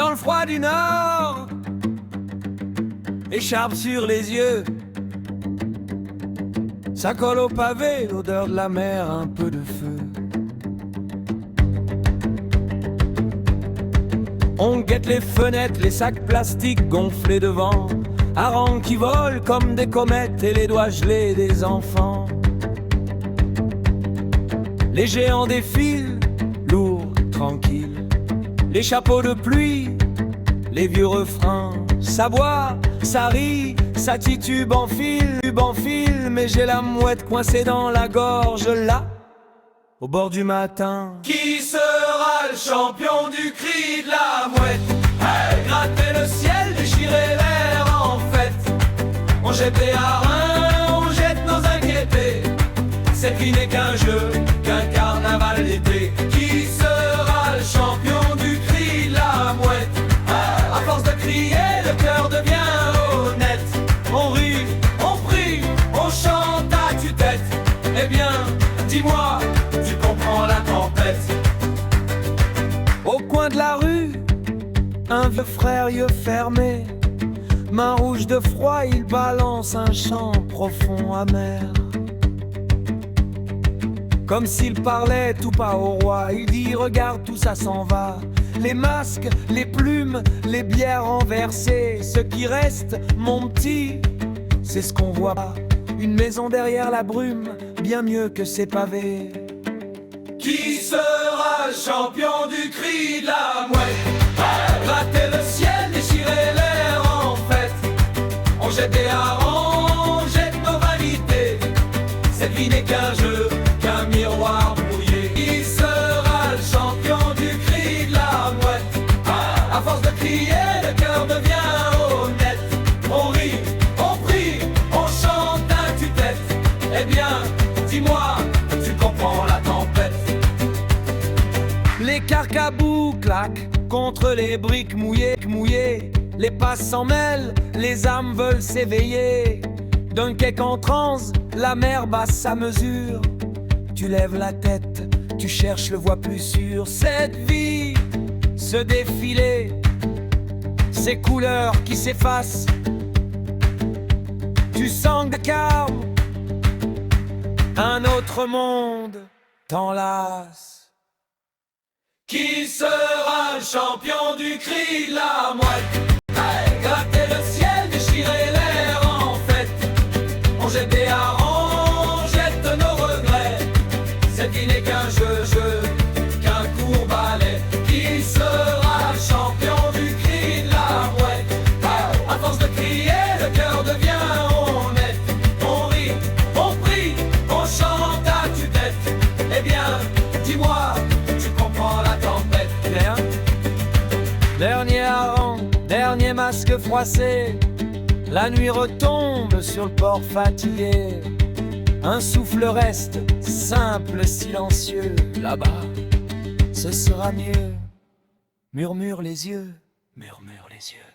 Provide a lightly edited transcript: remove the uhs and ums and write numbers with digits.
dans le froid du nord, écharpe sur les yeux. Ça colle au pavé, l'odeur de la mer, un peu de feu. On guette les fenêtres, les sacs plastiques gonflés devant, harengs qui volent comme des comètes et les doigts gelés des enfants. Les géants défilent, lourds, tranquilles, les chapeaux de pluie, les vieux refrains. Ça boit, ça rit, ça titube en fil, mais j'ai la mouette coincée dans la gorge là, au bord du matin. Qui sera le champion du cri de la mouette? Hey, gratter le ciel, déchirer l'air en fête. On jette des harins, on jette nos inquiétés. Cette vie n'est qu'un jeu, qu'un carnaval d'été. Qui sera le champion du cri de la mouette? À force de crier, le cœur devient honnête. On rit, on prie, on chante à tue-tête. Eh bien, dis-moi, tu comprends la tempête? Au coin de la rue, un vieux frère yeux fermés, main rouge de froid, il balance un chant profond, amer. Comme s'il parlait tout pas au roi, il dit regarde tout ça s'en va. Les masques, les plumes, les bières renversées. Ce qui reste, mon petit, c'est ce qu'on voit. Une maison derrière la brume, bien mieux que ces pavés. Qui sera le champion du cri de la mouette? Gratter le ciel, déchirer l'air en fête. On jette des harengs, on jette nos vanités. Cette vie n'est qu'un jeu, qu'un miroir brouillé. Qui sera le champion du cri de la mouette? À force de crier, le cœur devient honnête. On rit, on prie, on chante à tue-tête. Eh bien, dis-moi, tu comprends la tempête? Les carcabous claquent contre les briques mouillées. Les passes s'en mêlent, les âmes veulent s'éveiller. D'un quai en transe, la mer basse à mesure. Tu lèves la tête, tu cherches le voie plus sûr. Cette vie, ce défilé, ces couleurs qui s'effacent. Tu sens de calme, un autre monde t'enlace. Qui sera le champion du cri de la mouette? Hey, gratter le ciel, déchirer l'air en fête. On jette des harengs, on jette nos regrets. Cette vie n'est qu'un jeu, qu'un court ballet. Qui sera le champion du cri de la mouette? Hey, à force de crier, le cœur devient honnête. On rit, on prie, on chante à tue-tête. Eh bien, dis-moi, tu comprends la tempête? Dernier hareng, dernier masque froissé. La nuit retombe sur le port fatigué. Un souffle reste, simple, silencieux. Là-bas, ce sera mieux. Murmure les yeux, murmure les yeux.